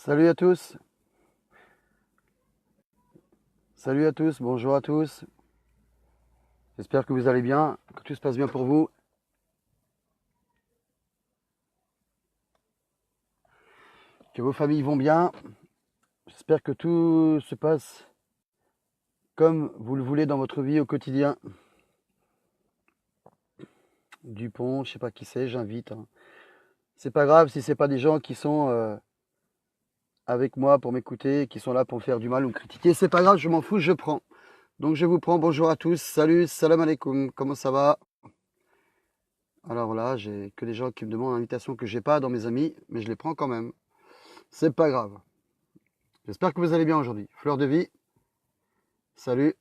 Salut à tous, bonjour à tous. J'espère que vous allez bien, que tout se passe bien pour vous. Que vos familles vont bien. J'espère que tout se passe comme vous le voulez dans votre vie au quotidien. Dupont, je sais pas qui c'est, j'invite. C'est pas grave si c'est pas des gens qui sont avec moi pour m'écouter, qui sont là pour me faire du mal ou me critiquer. C'est pas grave, je m'en fous, je prends. Donc je vous prends, bonjour à tous, salut, salam alaikum, comment ça va? Alors là, j'ai que des gens qui me demandent l'invitation que j'ai pas dans mes amis, mais je les prends quand même. C'est pas grave. J'espère que vous allez bien aujourd'hui. Fleur de vie, salut.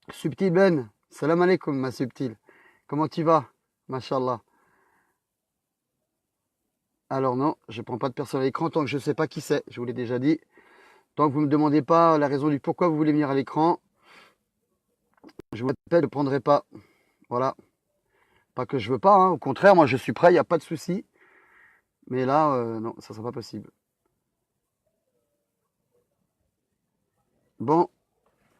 Subtil Ben, salam alaikum ma subtil. Comment tu vas? Mashallah. Alors non, je prends pas de personne à l'écran tant que je ne sais pas qui c'est, je vous l'ai déjà dit. Tant que vous ne me demandez pas la raison du pourquoi vous voulez venir à l'écran, je vous répète, je ne prendrai pas. Voilà. Pas que je veux pas, au contraire, moi je suis prêt, il n'y a pas de souci. Mais là, non, ça ne sera pas possible. Bon,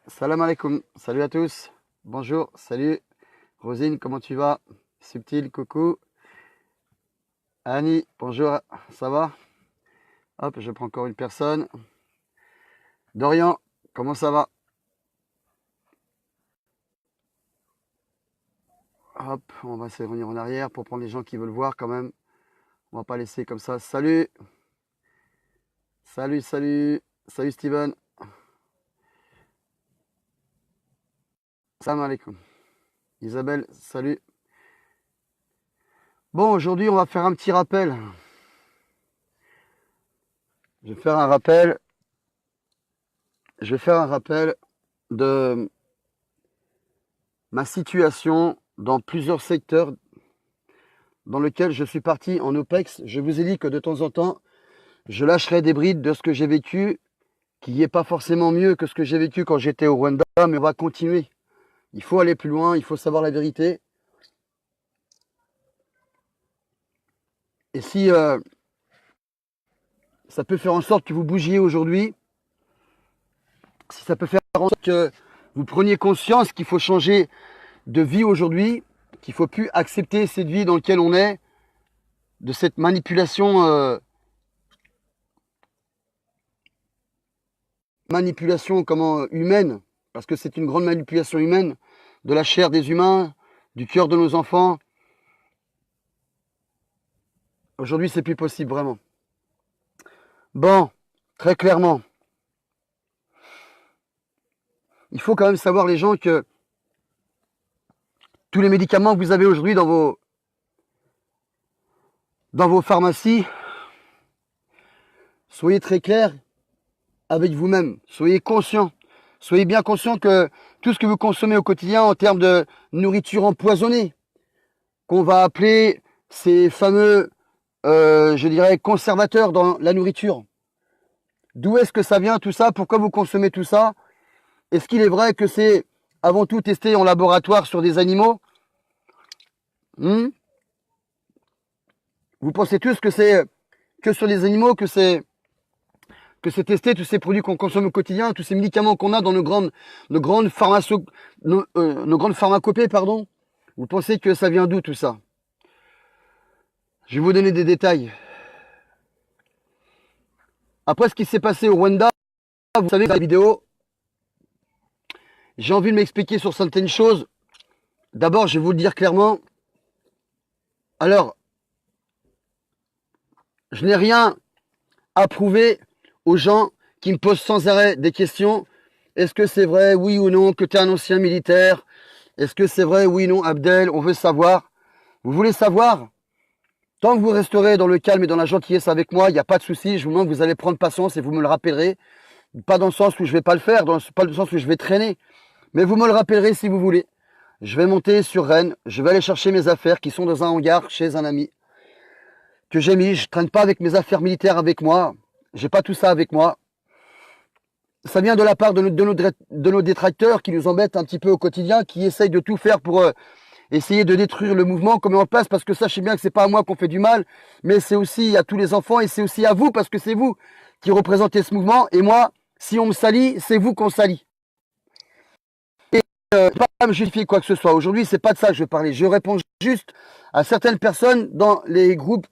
salam alaikum, salut à tous. Bonjour, salut. Rosine, comment tu vas? Subtil, coucou. Annie, bonjour, ça va? Hop, je prends encore une personne. Dorian, comment ça va? Hop, on va essayer de revenir en arrière pour prendre les gens qui veulent voir quand même. On va pas laisser comme ça. Salut. Salut, salut. Salut Steven. Salam alaikum. Isabelle, salut. Bon, aujourd'hui, on va faire un petit rappel. Je vais faire un rappel de ma situation dans plusieurs secteurs dans lesquels je suis parti en OPEX. Je vous ai dit que de temps en temps, je lâcherai des brides de ce que j'ai vécu, qui n'est pas forcément mieux que ce que j'ai vécu quand j'étais au Rwanda, mais on va continuer. Il faut aller plus loin, il faut savoir la vérité. Et si ça peut faire en sorte que vous bougiez aujourd'hui, si ça peut faire en sorte que vous preniez conscience qu'il faut changer de vie aujourd'hui, qu'il ne faut plus accepter cette vie dans laquelle on est, de cette manipulation humaine, parce que c'est une grande manipulation humaine, de la chair des humains, du cœur de nos enfants. Aujourd'hui, c'est plus possible, vraiment. Bon, très clairement, il faut quand même savoir, les gens, que tous les médicaments que vous avez aujourd'hui dans vos pharmacies, soyez très clairs avec vous-même, soyez conscients. Soyez bien conscients que tout ce que vous consommez au quotidien en termes de nourriture empoisonnée, qu'on va appeler ces fameux, je dirais, conservateurs dans la nourriture. D'où est-ce que ça vient tout ça? Pourquoi vous consommez tout ça? Est-ce qu'il est vrai que c'est avant tout testé en laboratoire sur des animaux? Vous pensez tous que c'est que sur les animaux que c'est testé, tous ces produits qu'on consomme au quotidien, tous ces médicaments qu'on a dans nos grandes pharmacopées, pardon. Vous pensez que ça vient d'où tout ça? Je vais vous donner des détails. Après ce qui s'est passé au Rwanda, vous savez, dans la vidéo, j'ai envie de m'expliquer sur certaines choses. D'abord, je vais vous le dire clairement. Alors, je n'ai rien à prouver aux gens qui me posent sans arrêt des questions. Est-ce que c'est vrai, oui ou non, que tu es un ancien militaire? Est-ce que c'est vrai, oui ou non, Abdel? On veut savoir. Vous voulez savoir? Tant que vous resterez dans le calme et dans la gentillesse avec moi, il n'y a pas de souci. Je vous demande, vous allez prendre patience et vous me le rappellerez. Pas dans le sens où je ne vais pas le faire, pas dans le sens où je vais traîner. Mais vous me le rappellerez si vous voulez. Je vais monter sur Rennes. Je vais aller chercher mes affaires qui sont dans un hangar chez un ami que j'ai mis. Je ne traîne pas avec mes affaires militaires avec moi. J'ai pas tout ça avec moi. Ça vient de la part de nos détracteurs qui nous embêtent un petit peu au quotidien, qui essayent de tout faire pour essayer de détruire le mouvement qu'on met en place, parce que sachez bien que c'est pas à moi qu'on fait du mal, mais c'est aussi à tous les enfants et c'est aussi à vous, parce que c'est vous qui représentez ce mouvement. Et moi, si on me salit, c'est vous qu'on salit. Et pas me justifier quoi que ce soit. Aujourd'hui, c'est pas de ça que je veux parler. Je réponds juste à certaines personnes dans les groupes,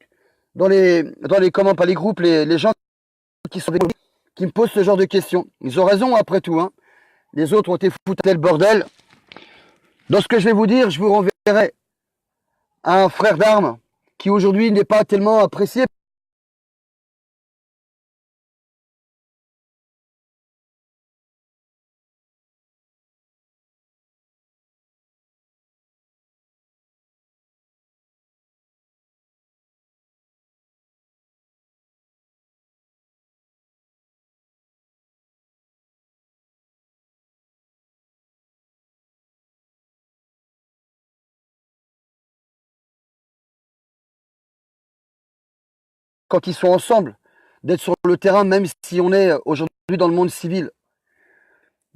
dans les comment pas les groupes, les gens qui me posent ce genre de questions. Ils ont raison après tout, hein. Les autres ont été foutus le bordel. Dans ce que je vais vous dire, je vous renverrai à un frère d'armes qui aujourd'hui n'est pas tellement apprécié. Quand ils sont ensemble, d'être sur le terrain, même si on est aujourd'hui dans le monde civil.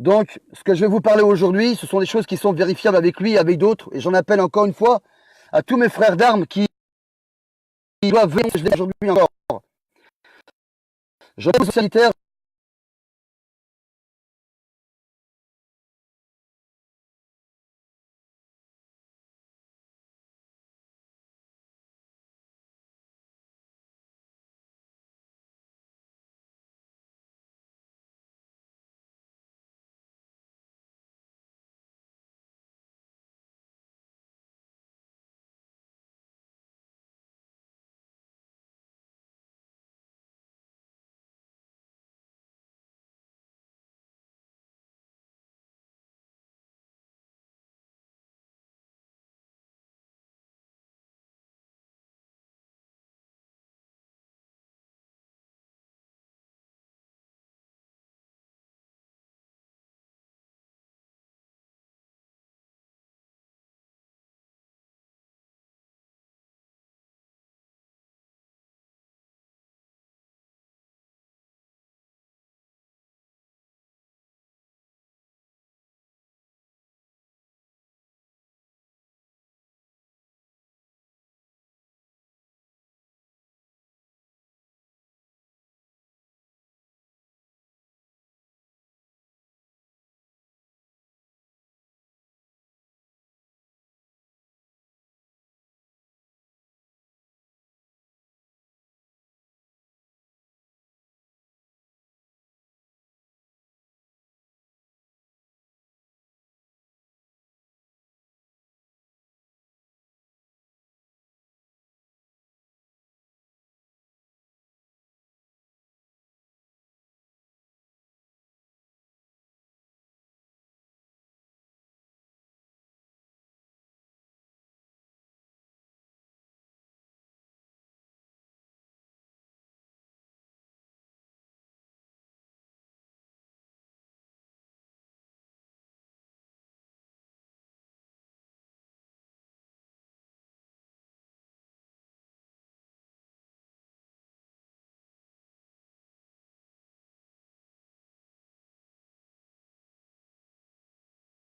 Donc, ce que je vais vous parler aujourd'hui, ce sont des choses qui sont vérifiables avec lui, avec d'autres, et j'en appelle encore une fois à tous mes frères d'armes qui doivent venir aujourd'hui encore. Je suis sanitaire.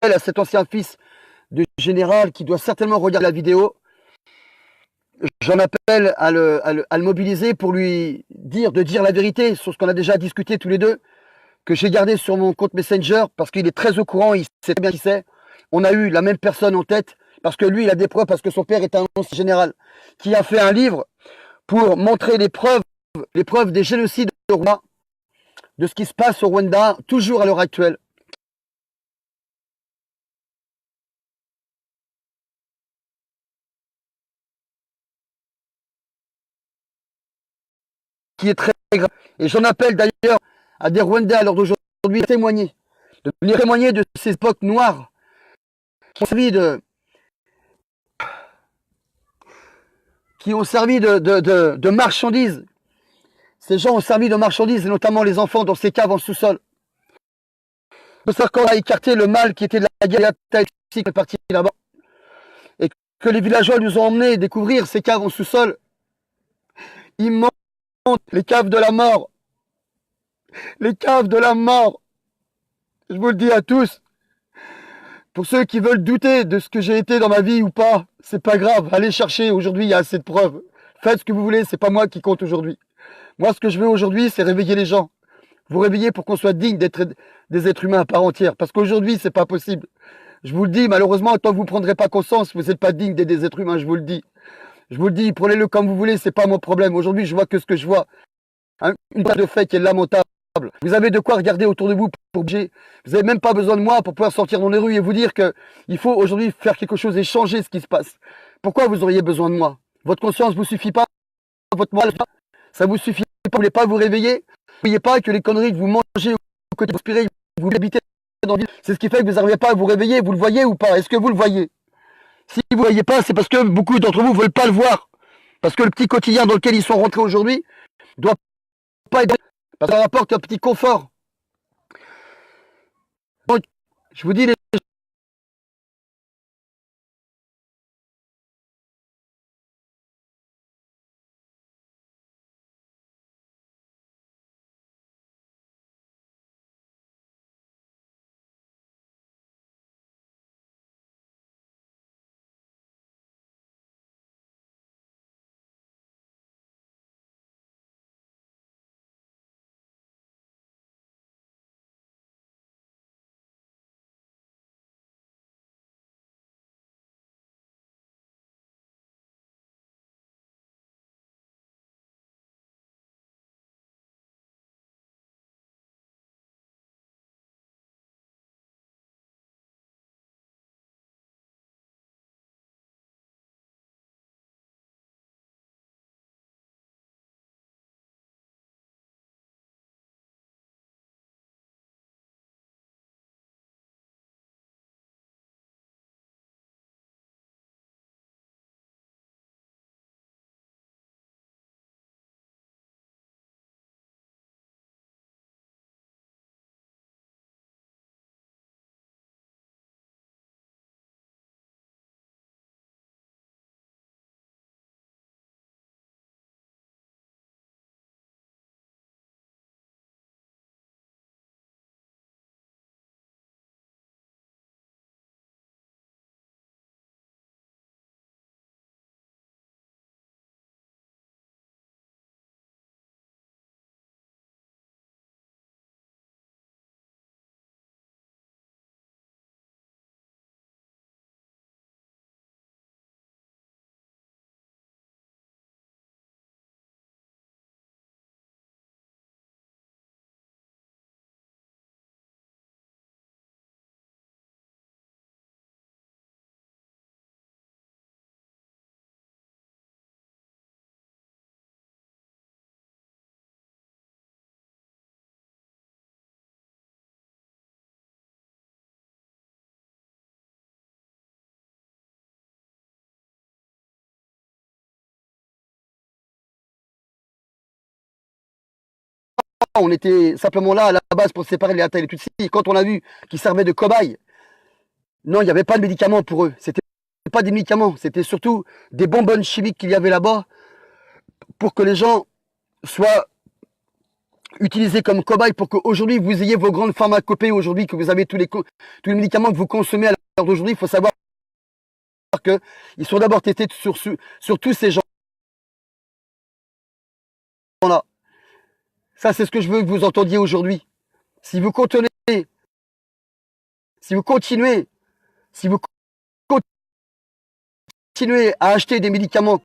À cet ancien fils de général qui doit certainement regarder la vidéo, j'en appelle à le mobiliser pour lui dire, de dire la vérité sur ce qu'on a déjà discuté tous les deux, que j'ai gardé sur mon compte Messenger, parce qu'il est très au courant, il sait bien qui c'est. On a eu la même personne en tête, parce que lui, il a des preuves, parce que son père est un ancien général, qui a fait un livre pour montrer les preuves des génocides au Rwanda, de ce qui se passe au Rwanda, toujours à l'heure actuelle. Qui est très grave. Et j'en appelle d'ailleurs à des Rwandais à l'heure d'aujourd'hui de venir témoigner de ces époques noires qui ont servi de marchandises. Ces gens ont servi de marchandises, et notamment les enfants dans ces caves en sous-sol. C'est-à-dire qu'on a écarté le mal qui était de la guerre qui est parti là-bas. Et que les villageois nous ont emmenés découvrir ces caves en sous-sol. Ils montent les caves de la mort. Les caves de la mort. Je vous le dis à tous. Pour ceux qui veulent douter de ce que j'ai été dans ma vie ou pas, c'est pas grave. Allez chercher. Aujourd'hui, il y a assez de preuves. Faites ce que vous voulez. C'est pas moi qui compte aujourd'hui. Moi, ce que je veux aujourd'hui, c'est réveiller les gens. Vous réveiller pour qu'on soit digne d'être des êtres humains à part entière. Parce qu'aujourd'hui, c'est pas possible. Je vous le dis, malheureusement, tant que vous ne prendrez pas conscience, vous n'êtes pas digne d'être des êtres humains, je vous le dis. Je vous le dis, prenez-le comme vous voulez, c'est pas mon problème. Aujourd'hui, je vois que ce que je vois. Une part de fait qui est lamentable. Vous avez de quoi regarder autour de vous pour bouger. Vous n'avez même pas besoin de moi pour pouvoir sortir dans les rues et vous dire qu'il faut aujourd'hui faire quelque chose et changer ce qui se passe. Pourquoi vous auriez besoin de moi? Votre conscience ne vous suffit pas? Votre morale, ça vous suffit pas? Vous voulez pas vous réveiller? Vous ne voyez pas que les conneries que vous mangez au côté inspiré, vous habitez dans la ville, c'est ce qui fait que vous n'arrivez pas à vous réveiller. Vous le voyez ou pas? Est-ce que vous le voyez? Si vous ne voyez pas, c'est parce que beaucoup d'entre vous ne veulent pas le voir. Parce que le petit quotidien dans lequel ils sont rentrés aujourd'hui doit pas être... Parce que ça rapporte un petit confort. Donc, je vous dis, les on était simplement là à la base pour séparer les Hutus et les Tutsis. Quand on a vu qu'ils servaient de cobayes, non, il n'y avait pas de médicaments pour eux. C'était pas des médicaments, c'était surtout des bonbonnes chimiques qu'il y avait là-bas pour que les gens soient utilisés comme cobayes pour qu'aujourd'hui vous ayez vos grandes pharmacopées, aujourd'hui que vous avez tous les médicaments que vous consommez à l'heure d'aujourd'hui. Il faut savoir qu'ils sont d'abord testés sur tous ces gens-là. Ça, c'est ce que je veux que vous entendiez aujourd'hui. Si vous continuez, si vous continuez à acheter des médicaments